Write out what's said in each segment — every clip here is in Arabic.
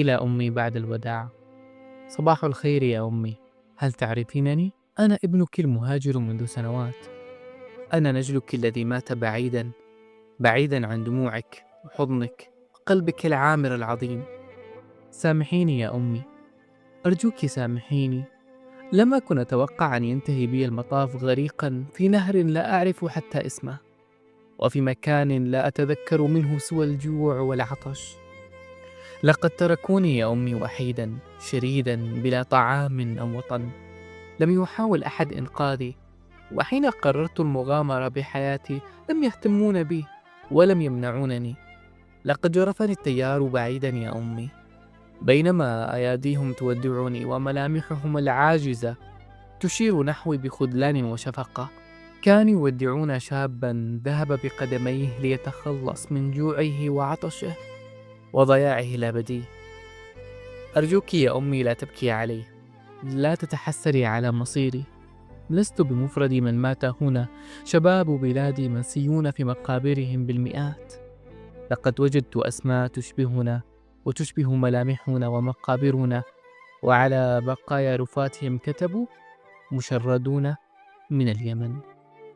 إلى أمي بعد الوداع. صباح الخير يا أمي، هل تعرفينني؟ أنا ابنك المهاجر منذ سنوات. أنا نجلك الذي مات بعيدا بعيدا عن دموعك وحضنك وقلبك العامر العظيم. سامحيني يا أمي، أرجوك سامحيني. لم أكن أتوقع أن ينتهي بي المطاف غريقا في نهر لا أعرف حتى اسمه، وفي مكان لا أتذكر منه سوى الجوع والعطش. لقد تركوني يا أمي وحيدا شريدا بلا طعام أو وطن. لم يحاول أحد إنقاذي، وحين قررت المغامرة بحياتي لم يهتمون بي ولم يمنعونني. لقد جرفني التيار بعيدا يا أمي، بينما أياديهم تودعني وملامحهم العاجزة تشير نحوي بخذلان وشفقة. كانوا يودعون شابا ذهب بقدميه ليتخلص من جوعه وعطشه وضياعه الأبدي. أرجوك يا أمي لا تبكي علي، لا تتحسري على مصيري. لست بمفرد من مات هنا، شباب بلادي منسيون في مقابرهم بالمئات. لقد وجدت أسماء تشبهنا وتشبه ملامحنا ومقابرنا، وعلى بقايا رفاتهم كتبوا: مشردون من اليمن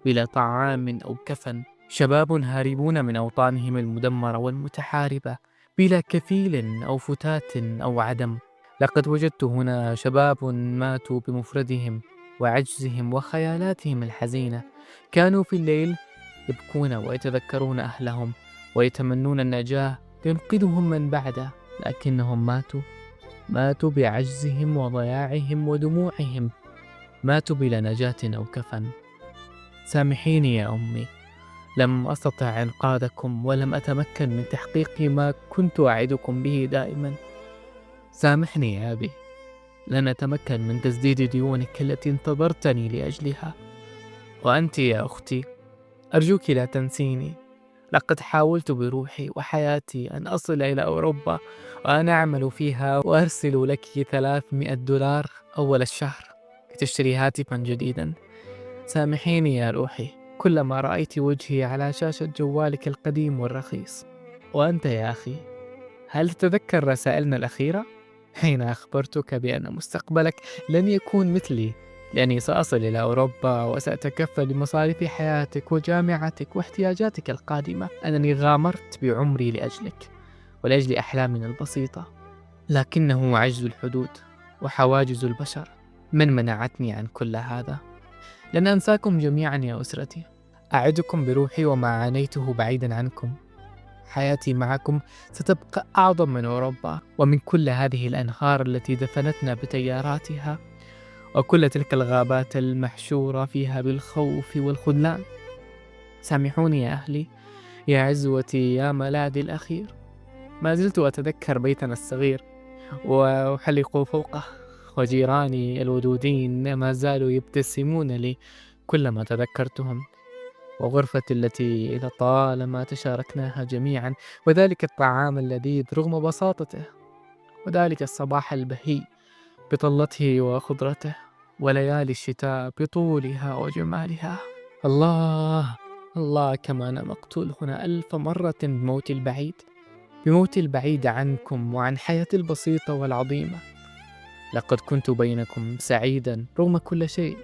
بلا طعام أو كفن، شباب هاربون من أوطانهم المدمرة والمتحاربة بلا كفيل أو فتاة أو عدم. لقد وجدت هنا شباب ماتوا بمفردهم وعجزهم وخيالاتهم الحزينة. كانوا في الليل يبكون ويتذكرون أهلهم ويتمنون النجاة ينقذهم من بعده، لكنهم ماتوا بعجزهم وضياعهم ودموعهم، ماتوا بلا نجاة أو كفن. سامحيني يا أمي، لم أستطع إنقاذكم ولم أتمكن من تحقيق ما كنت أعدكم به دائما. سامحني يا أبي، لن أتمكن من تسديد ديونك التي انتظرتني لأجلها. وأنت يا أختي، أرجوك لا تنسيني. لقد حاولت بروحي وحياتي أن أصل إلى أوروبا، وأنا أعمل فيها وأرسل لك 300 دولار أول الشهر لتشتري هاتفا جديدا. سامحيني يا روحي، كلما رأيت وجهي على شاشة جوالك القديم والرخيص. وأنت يا أخي، هل تتذكر رسائلنا الأخيرة؟ حين أخبرتك بأن مستقبلك لن يكون مثلي، لأني سأصل إلى أوروبا وسأتكفل بمصاريف حياتك وجامعتك واحتياجاتك القادمة. أنني غامرت بعمري لأجلك ولأجل أحلامنا البسيطة، لكنه عجز الحدود وحواجز البشر من منعتني عن كل هذا. لن أنساكم جميعا يا أسرتي، أعدكم بروحي وما عانيته بعيدا عنكم. حياتي معكم ستبقى أعظم من أوروبا ومن كل هذه الأنهار التي دفنتنا بتياراتها، وكل تلك الغابات المحشورة فيها بالخوف والخذلان. سامحوني يا أهلي، يا عزوتي، يا ملاذي الأخير. ما زلت أتذكر بيتنا الصغير وأحلق فوقه، وجيراني الودودين ما زالوا يبتسمون لي كلما تذكرتهم، وغرفتي التي لطالما تشاركناها جميعا، وذلك الطعام اللذيذ رغم بساطته، وذلك الصباح البهي بطلته وخضرته، وليالي الشتاء بطولها وجمالها. الله الله، كما أنا مقتول هنا 1000 مرة بموتي البعيد عنكم وعن حياتي البسيطة والعظيمة. لقد كنت بينكم سعيدا رغم كل شيء،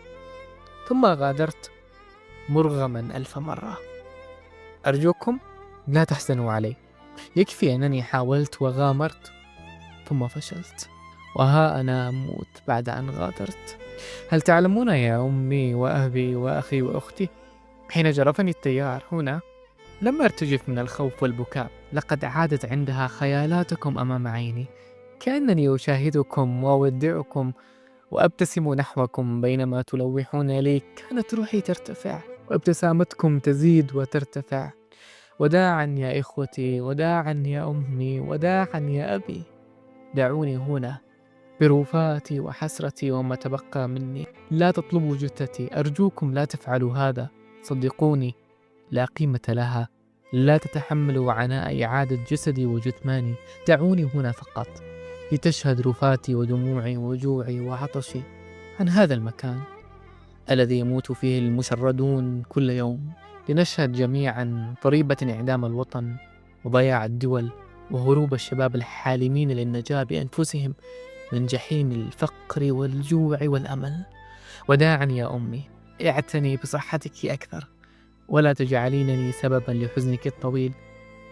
ثم غادرت مرغما 1000 مرة. أرجوكم لا تحزنوا علي، يكفي أنني حاولت وغامرت ثم فشلت، وها أنا أموت بعد أن غادرت. هل تعلمون يا أمي وأبي وأخي وأختي، حين جرفني التيار هنا لم أرتجف من الخوف والبكاء. لقد عادت عندها خيالاتكم أمام عيني، كأنني أشاهدكم وأودعكم وأبتسم نحوكم بينما تلوحون لي. كانت روحي ترتفع وابتسامتكم تزيد وترتفع. وداعا يا إخوتي، وداعا يا أمي، وداعا يا أبي. دعوني هنا برفاتي وحسرتي وما تبقى مني. لا تطلبوا جثتي، أرجوكم لا تفعلوا هذا. صدقوني لا قيمة لها، لا تتحملوا عناء إعادة جسدي وجثماني. دعوني هنا فقط لتشهد رفاتي ودموعي وجوعي وعطشي عن هذا المكان الذي يموت فيه المشردون كل يوم، لنشهد جميعا ضريبة انعدام الوطن وضياع الدول وهروب الشباب الحالمين للنجاة بأنفسهم من جحيم الفقر والجوع والأمل. وداعا يا أمي، اعتني بصحتك أكثر، ولا تجعلينني سببا لحزنك الطويل،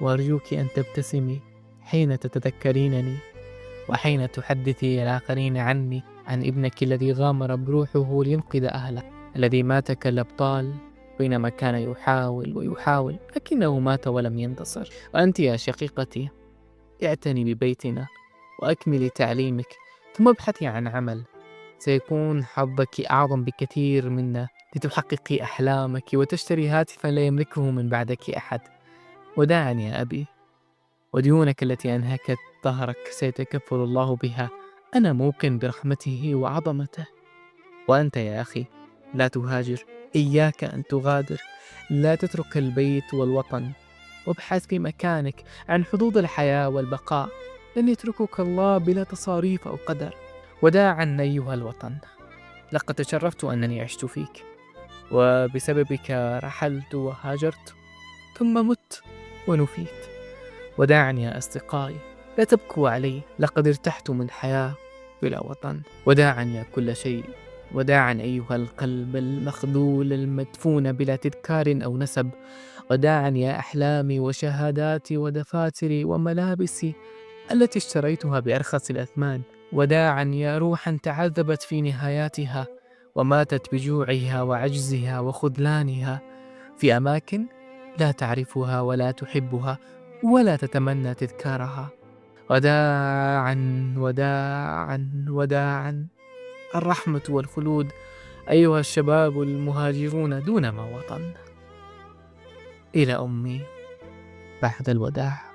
وأرجوك أن تبتسمي حين تتذكرينني، وحين تحدثي الآخرين عني، عن ابنك الذي غامر بروحه لينقذ أهله، الذي مات كالأبطال بينما كان يحاول ويحاول لكنه مات ولم ينتصر. وأنت يا شقيقتي، اعتني ببيتنا وأكملي تعليمك، ثم ابحثي عن عمل سيكون حظك أعظم بكثير منا، لتحققي أحلامك وتشتري هاتفا لا يملكه من بعدك أحد. وداعا يا أبي، وديونك التي أنهكت ظهرك سيتكفل الله بها، أنا موقن برحمته وعظمته. وأنت يا أخي، لا تهاجر، إياك أن تغادر، لا تترك البيت والوطن، وابحث في مكانك عن حظوظ الحياة والبقاء، لن يتركك الله بلا تصاريف أو قدر. وداعا أيها الوطن، لقد تشرفت أنني عشت فيك، وبسببك رحلت وهاجرت، ثم مت ونفيت. وداعا يا أصدقائي، لا تبكوا علي، لقد ارتحت من حياة بلا وطن. وداعا يا كل شيء، وداعا أيها القلب المخذول المدفون بلا تذكار أو نسب. وداعا يا أحلامي وشهاداتي ودفاتري وملابسي التي اشتريتها بأرخص الأثمان. وداعا يا روحا تعذبت في نهاياتها، وماتت بجوعها وعجزها وخذلانها في أماكن لا تعرفها ولا تحبها ولا تتمنى تذكارها. وداعا وداعا وداعا، الرحمة والخلود أيها الشباب المهاجرون دون ما وطن. إلى أمي بعد الوداع.